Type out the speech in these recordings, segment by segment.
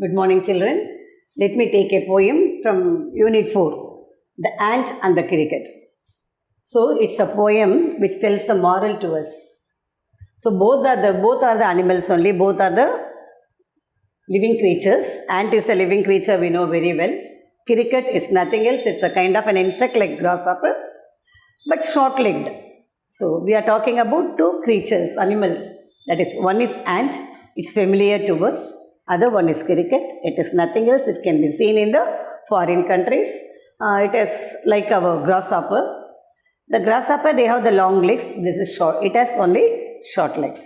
Good morning, children. Let me take a poem from Unit 4, The Ant and the Cricket. So, it's a poem which tells the moral to us. So, both are the animals only, both are the living creatures. Ant is a living creature, we know very well. Cricket is nothing else, it's a kind of an insect like grasshopper, but short-legged. So, we are talking about two creatures, animals. That is, one is ant, it's familiar to us. Other one is cricket. It is nothing else. It can be seen in the foreign countries. It is like our grasshopper. The grasshopper, they have the long legs. This is short. It has only short legs.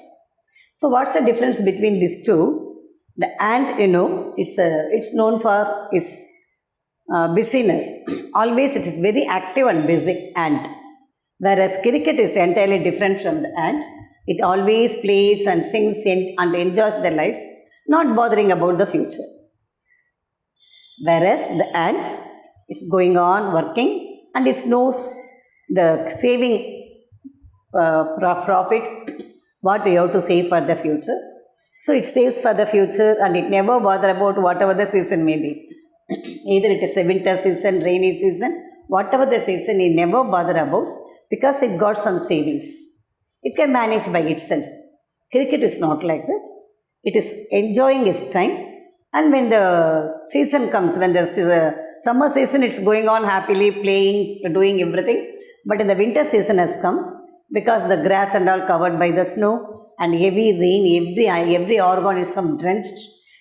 So what's the difference between these two? The ant, it's known for its busyness. Always it is very active and busy ant. Whereas cricket is entirely different from the ant. It always plays and sings and enjoys their life, not bothering about the future. Whereas the ant is going on working and it knows the saving profit, what we have to save for the future. So it saves for the future and it never bother about whatever the season may be. Either it is a winter season, rainy season, whatever the season, it never bother about because it got some savings. It can manage by itself. Cricket is not like that. It is enjoying its time, and when the season comes, when the summer season, it's going on happily playing, doing everything. But in the winter season has come, because the grass and all covered by the snow and heavy rain, every organism drenched,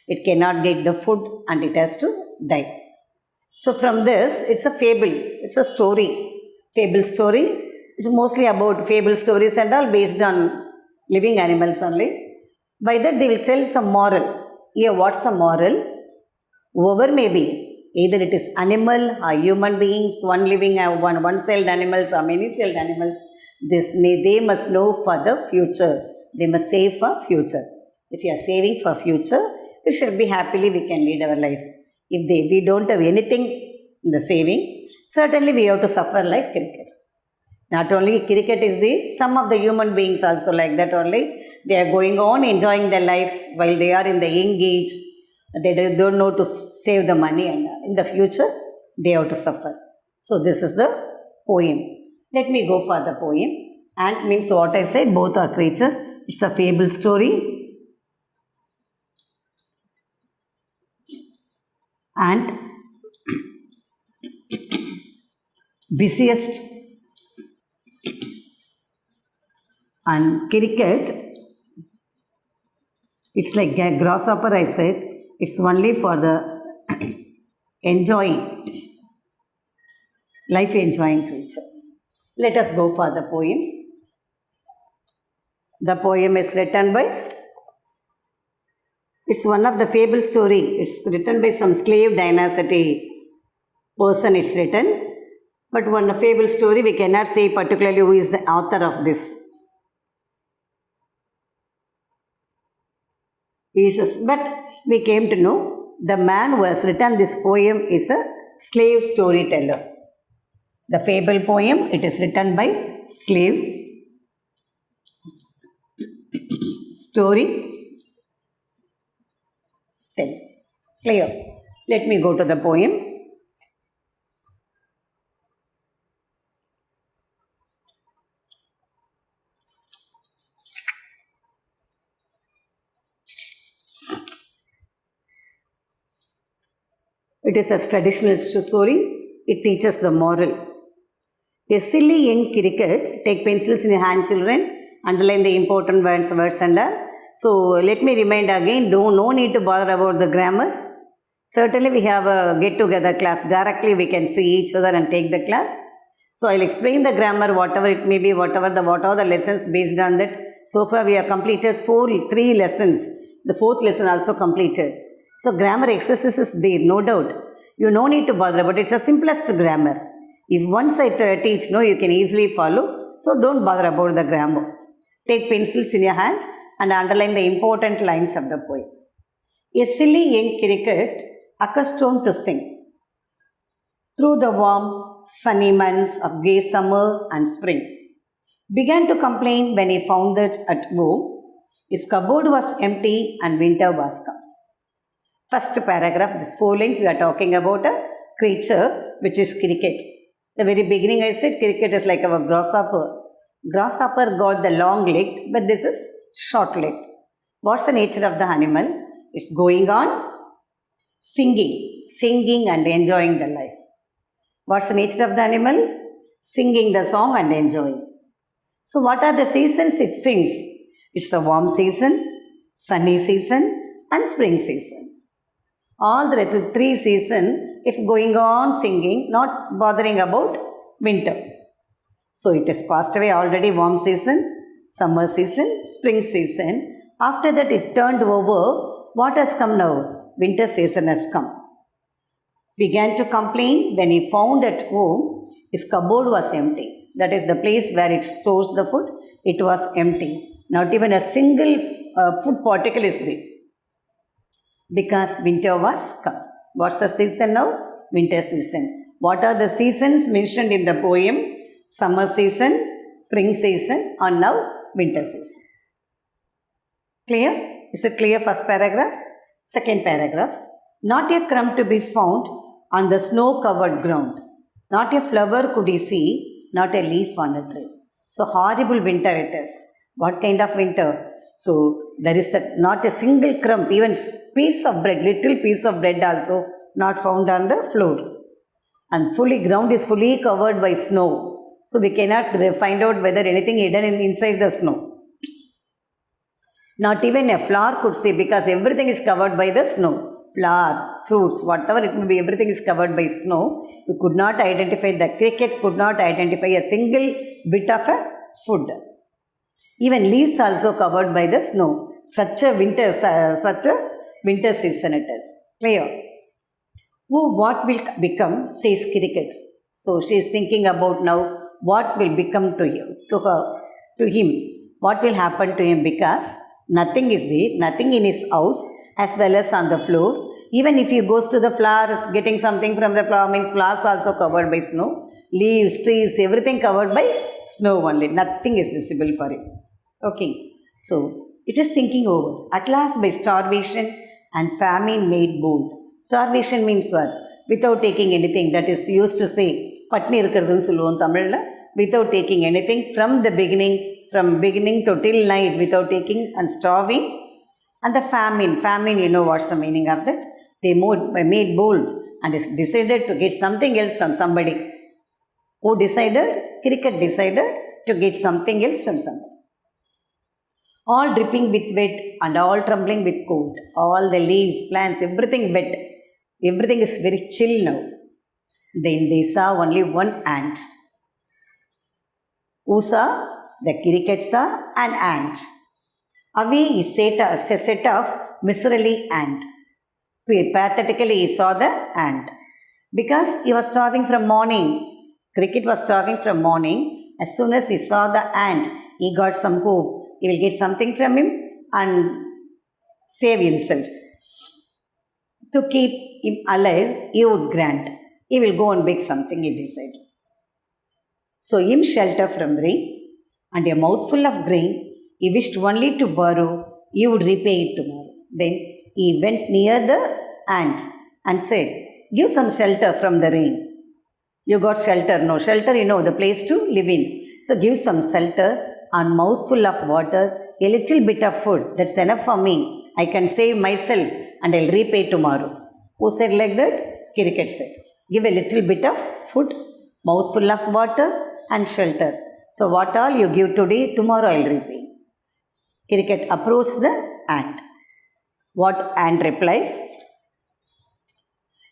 it cannot get the food and it has to die. So from this, it's a fable, it's a story, fable story. It's mostly about fable stories and all based on living animals only. By that they will tell some moral. Here, what's the moral? Whoever may be, either it is animal or human beings, one living, one-celled animals or many-celled animals, they must know for the future. They must save for future. If you are saving for future, we should be happily, we can lead our life. If we don't have anything in the saving, certainly we have to suffer like cricket. Not only cricket is this, some of the human beings also like that only. They are going on enjoying their life while they are in the young age. They don't know to save the money and in the future they have to suffer. So this is the poem. Let me go for the poem. Ant means what I said, both are creatures. It's a fable story. Ant, busiest, and cricket, it's like grasshopper I said, it's only for the enjoying, life enjoying creature. Let us go for the poem. The poem is written by, it's one of the fable story. It's written by some slave dynasty person it's written. But one fable story, we cannot say particularly who is the author of this. But we came to know the man who has written this poem is a slave storyteller. The fable poem, it is written by slave story teller. Clear? Let me go to the poem. It is a traditional story. It teaches the moral. A silly young cricket, take pencils in your hand, children, underline the important words and all. So, let me remind again, no need to bother about the grammars. Certainly, we have a get-together class. Directly, we can see each other and take the class. So, I'll explain the grammar, whatever it may be, whatever the lessons based on that. So far, we have completed 3 lessons. The 4th lesson also completed. So, grammar exercise is there, no doubt. You no need to bother about it. It's the simplest grammar. If once I teach, you can easily follow. So, don't bother about the grammar. Take pencils in your hand and underline the important lines of the poem. A silly young cricket, accustomed to sing through the warm, sunny months of gay summer and spring, began to complain when he found that at home his cupboard was empty and winter was come. First paragraph, these 4 lines, we are talking about a creature which is cricket. The very beginning I said cricket is like a grasshopper. Grasshopper got the long leg, but this is short leg. What's the nature of the animal? It's going on singing and enjoying the life. What's the nature of the animal? Singing the song and enjoying. So what are the seasons it sings? It's the warm season, sunny season and spring season. All the 3 seasons, it's going on singing, not bothering about winter. So it is passed away already, warm season, summer season, spring season. After that it turned over. What has come now? Winter season has come. Began to complain when he found at home his cupboard was empty. That is the place where it stores the food. It was empty. Not even a single food particle is there. Because winter was come. What's the season now? Winter season. What are the seasons mentioned in the poem? Summer season, spring season, and now winter season. Clear? Is it clear? First paragraph. Second paragraph. Not a crumb to be found on the snow-covered ground. Not a flower could he see, not a leaf on a tree. So horrible winter it is. What kind of winter? So there is not a single crumb, even piece of bread, little piece of bread also not found on the floor. And ground is fully covered by snow. So we cannot find out whether anything hidden inside the snow. Not even a flower could see, because everything is covered by the snow. Flower, fruits, whatever it may be, everything is covered by snow. You could not identify, the cricket could not identify a single bit of a food. Even leaves also covered by the snow. Such a winter season it is. Clear? Oh, what will become, says cricket. So she is thinking about now what will become to him. What will happen to him, because nothing is there, nothing in his house as well as on the floor. Even if he goes to the flowers, getting something from the flower, means flowers also covered by snow. Leaves, trees, everything covered by snow only. Nothing is visible for him. Okay. So it is thinking over. At last by starvation and famine made bold. Starvation means what? Without taking anything. That is used to say, patni irukradhunu solluvom Tamilla. Without taking anything from the beginning, from beginning to till night, without taking and starving. And the famine, you know what's the meaning of that? They made bold and decided to get something else from somebody. Who decided? Cricket decided to get something else from somebody. All dripping with wet and all trembling with cold. All the leaves, plants, everything wet. Everything is very chill now. Then they saw only one ant. Who saw? The cricket saw an ant. Away he set off miserably ant. Pathetically he saw the ant. Because he was starving from morning. Cricket was starving from morning. As soon as he saw the ant, he got some hope. He will get something from him and save himself. To keep him alive, he would grant. He will go and bake something, he decided. So him shelter from rain and a mouthful of grain, he wished only to borrow, he would repay it tomorrow. Then he went near the ant and said, give some shelter from the rain. You got shelter? No shelter, you know, the place to live in. So give some shelter and mouthful of water, a little bit of food. That's enough for me. I can save myself and I'll repay tomorrow. Who said like that? Cricket said. Give a little bit of food, mouthful of water and shelter. So what all you give today, tomorrow I'll repay. Cricket approached the ant. What ant replied?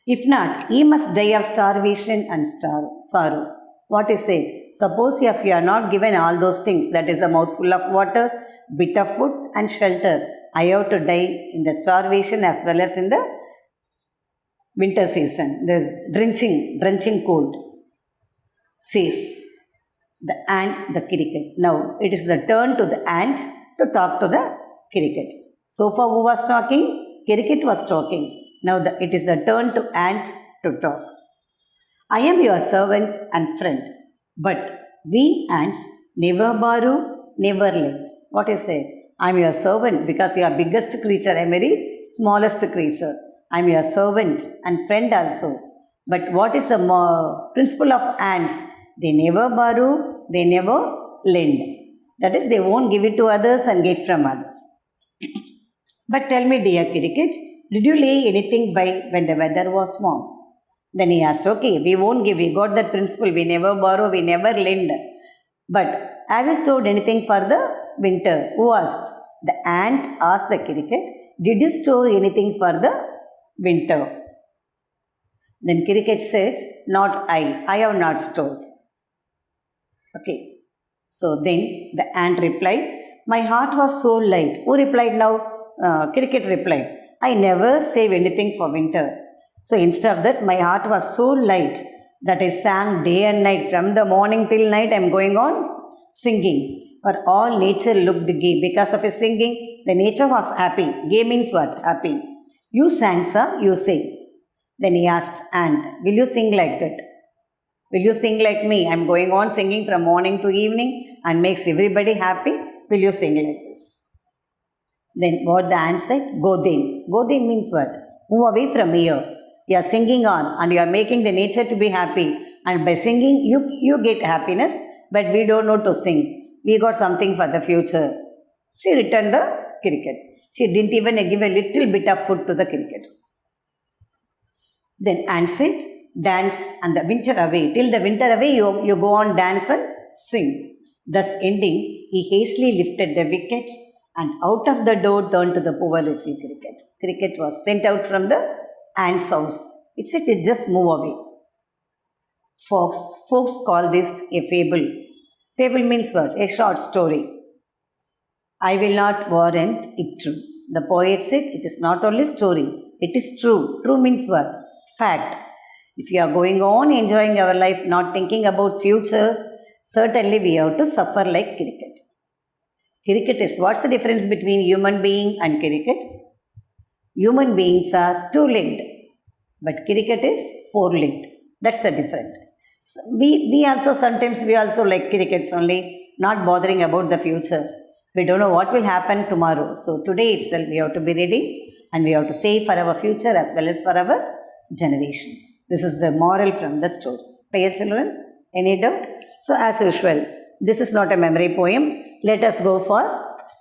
If not, he must die of starvation and sorrow. What is it? Suppose if you are not given all those things, that is a mouthful of water, bit of food and shelter, I have to die in the starvation as well as in the winter season. There's drenching cold. Says the ant, the cricket. Now it is the turn to the ant to talk to the cricket. So far who was talking? Cricket was talking. Now it is the turn to ant to talk. I am your servant and friend, but we ants never borrow, never lend. What is it? I am your servant because you are biggest creature, I am very smallest creature. I am your servant and friend also. But what is the principle of ants? They never borrow, they never lend. That is, they won't give it to others and get from others. But tell me, dear cricket, did you lay anything by when the weather was warm? Then he asked, okay, we won't give, we got that principle, we never borrow, we never lend. But have you stored anything for the winter? Who asked? The ant asked the cricket, did you store anything for the winter? Then cricket said, not I have not stored. Okay. So then the ant replied, my heart was so light. Who replied now? Cricket replied, I never save anything for winter. So instead of that, my heart was so light that I sang day and night. From the morning till night, I am going on singing. For all nature looked gay. Because of his singing, the nature was happy. Gay means what? Happy. You sang, sir, you sing. Then he asked ant, will you sing like that? Will you sing like me? I am going on singing from morning to evening and makes everybody happy. Will you sing like this? Then what the ant said? Go then. Go then means what? Move away from here. You are singing on and you are making the nature to be happy. And by singing, you get happiness. But we don't know to sing. We got something for the future. She returned the cricket. She didn't even give a little bit of food to the cricket. Then ant said, dance and the winter away. Till the winter away, you go on dance and sing. Thus ending, he hastily lifted the wicket and out of the door turned to the poor little cricket. Cricket was sent out from the ant's house. It said it just move away. Folks call this a fable. Fable means what? A short story. I will not warrant it true. The poet said it is not only story, it is true. True means what? Fact. If you are going on enjoying our life, not thinking about future, certainly we have to suffer like cricket. Cricket is, what's the difference between human being and cricket? Human beings are two-legged, but cricket is four-legged. That's the difference. We also like crickets only, not bothering about the future. We don't know what will happen tomorrow. So today itself we have to be ready and we have to save for our future as well as for our generation. This is the moral from the story. Clear, children? Any doubt? So as usual, this is not a memory poem. Let us go for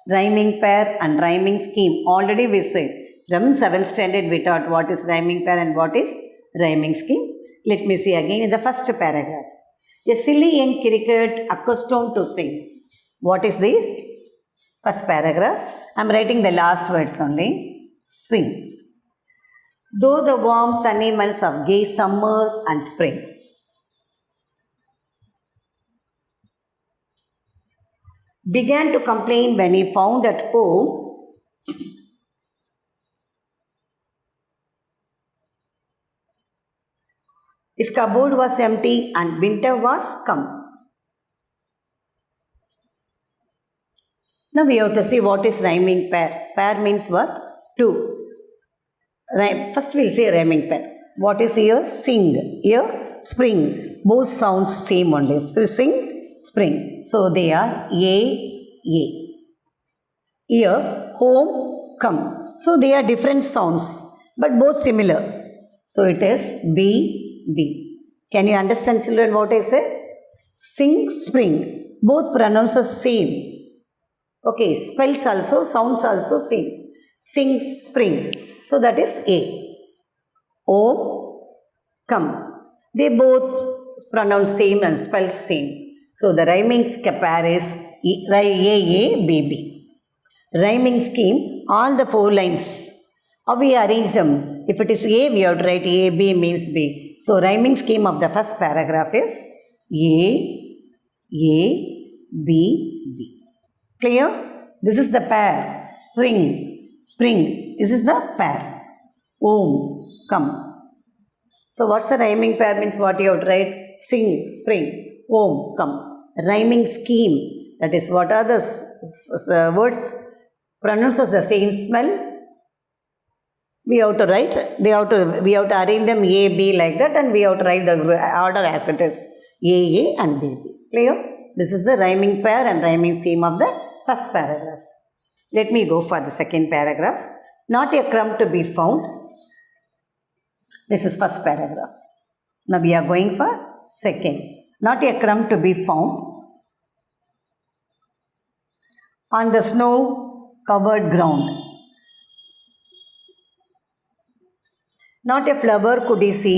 rhyming pair and rhyming scheme. Already we said from 7th standard we taught what is rhyming pair and what is rhyming scheme. Let me see again in the first paragraph. A silly young cricket accustomed to sing. What is the first paragraph? I am writing the last words only. Sing. Though the warm sunny months of gay summer and spring. Began to complain when he found at home his cupboard was empty and winter was come. Now we have to see what is rhyming pair. Pair means what? Two. First we will say rhyming pair. What is here? Sing. Here, spring. Both sounds same only. Sing, spring. So they are A. Here, home, come. So they are different sounds, but both similar. So it is B. Can you understand, children, what I said? Sing, spring. Both pronounces same. Okay, spells also, sounds also same. Sing, spring. So that is A. O, come. They both pronounce same and spell same. So the rhyming pair is A, B. Rhyming scheme, all the 4 lines. How we arrange them? If it is A, we have to write A, B means B. So rhyming scheme of the first paragraph is A, B. Clear? This is the pair. Spring. This is the pair. Om, come. So what's the rhyming pair means? What you have to write? Sing, spring, om, come. Rhyming scheme. That is, what are the words pronounced as the same smell? We have to write. We have to arrange them A, B like that, and we have to write the order as it is. A and B. Clear? This is the rhyming pair and rhyming theme of the first paragraph. Let me go for the second paragraph. Not a crumb to be found. This is first paragraph. Now we are going for second. Not a crumb to be found on the snow covered ground. Not a flower could he see,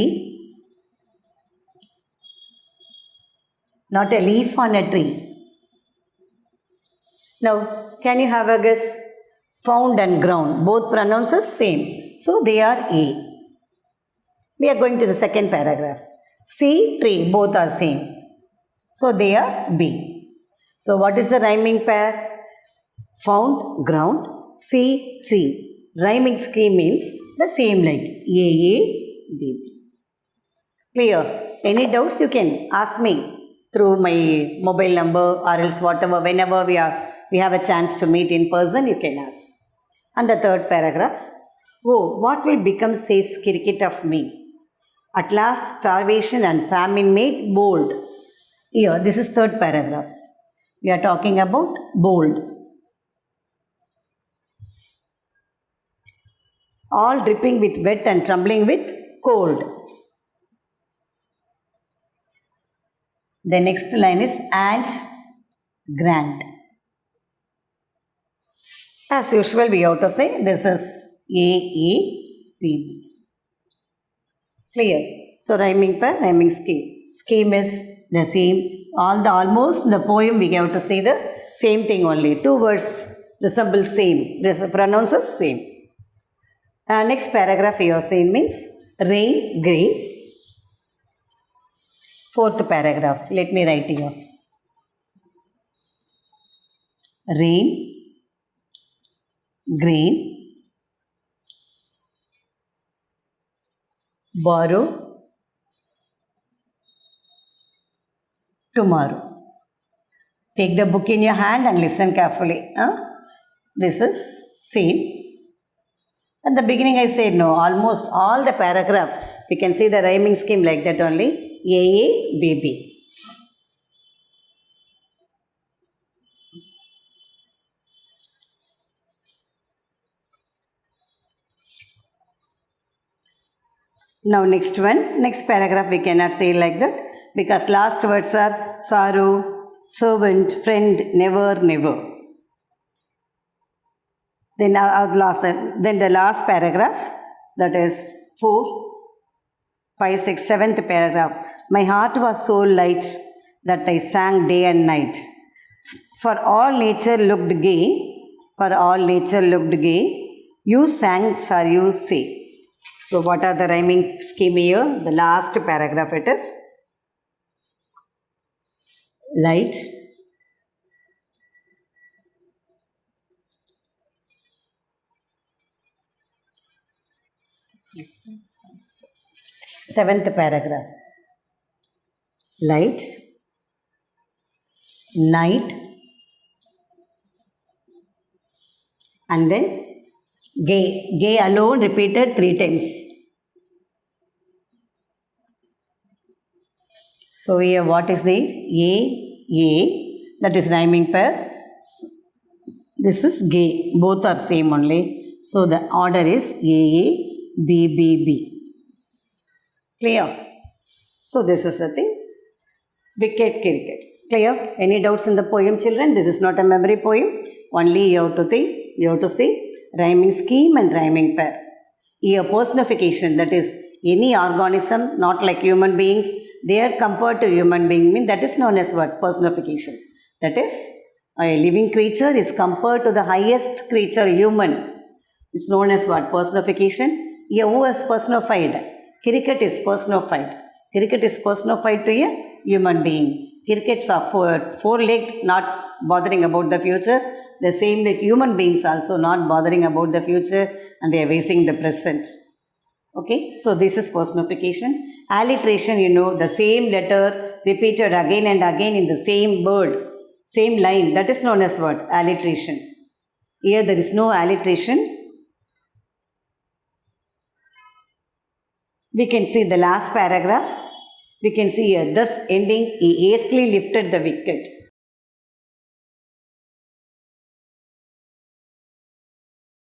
not a leaf on a tree. Now, can you have a guess? Found and ground, both pronouns are same. So, they are A. We are going to the second paragraph. See, tree, both are same. So, they are B. So, what is the rhyming pair? Found, ground, see, tree. Rhyming scheme means the same like A, B, B. Clear? Any doubts you can ask me through my mobile number or else whatever, whenever we have a chance to meet in person, you can ask. And the third paragraph. Oh, what will become, says cricket, of me? At last starvation and famine made bold. Here, this is third paragraph. We are talking about bold. All dripping with wet and trembling with cold. The next line is and grant. As usual, we have to say this is A, B, B. Clear? So, rhyming pair, rhyming scheme. Scheme is the same. Almost the poem we have to say the same thing only. Two words resemble same. Pronouns are same. Next paragraph you are saying means rain, grey. Fourth paragraph. Let me write here. Rain, grain, borrow, tomorrow. Take the book in your hand and listen carefully. This is same. At the beginning I said no, almost all the paragraph, we can see the rhyming scheme like that only. A, B, B. Now next one, next paragraph we cannot say like that because last words are sorrow, servant, friend, never, never. Then the last paragraph, that is 4, 5, 6, 7th paragraph. My heart was so light that I sang day and night. For all nature looked gay, for all nature looked gay. You sang, sorry, you say. So what are the rhyming scheme here? The last paragraph it is light, seventh paragraph, light, night, and then gay. Gay alone repeated 3 times. So here what is there? A, that is rhyming pair. This is gay. Both are same only. So the order is A, B, B, B. Clear? So this is the thing. Wicket, cricket. Clear? Any doubts in the poem, children? This is not a memory poem. Only you have to think, you have to see rhyming scheme and rhyming pair. Here personification, that is any organism, not like human beings, they are compared to human being, mean that is known as what? Personification. That is, a living creature is compared to the highest creature, human. It's known as what? Personification. Here who is personified? Cricket is personified. Cricket is personified to a human being. Crickets are four-legged, not bothering about the future. The same like human beings also not bothering about the future and they are facing the present. Okay, so this is personification. Alliteration, you know, the same letter repeated again and again in the same word, same line. That is known as what? Alliteration. Here there is no alliteration. We can see the last paragraph. We can see here, thus ending, he hastily lifted the wicket.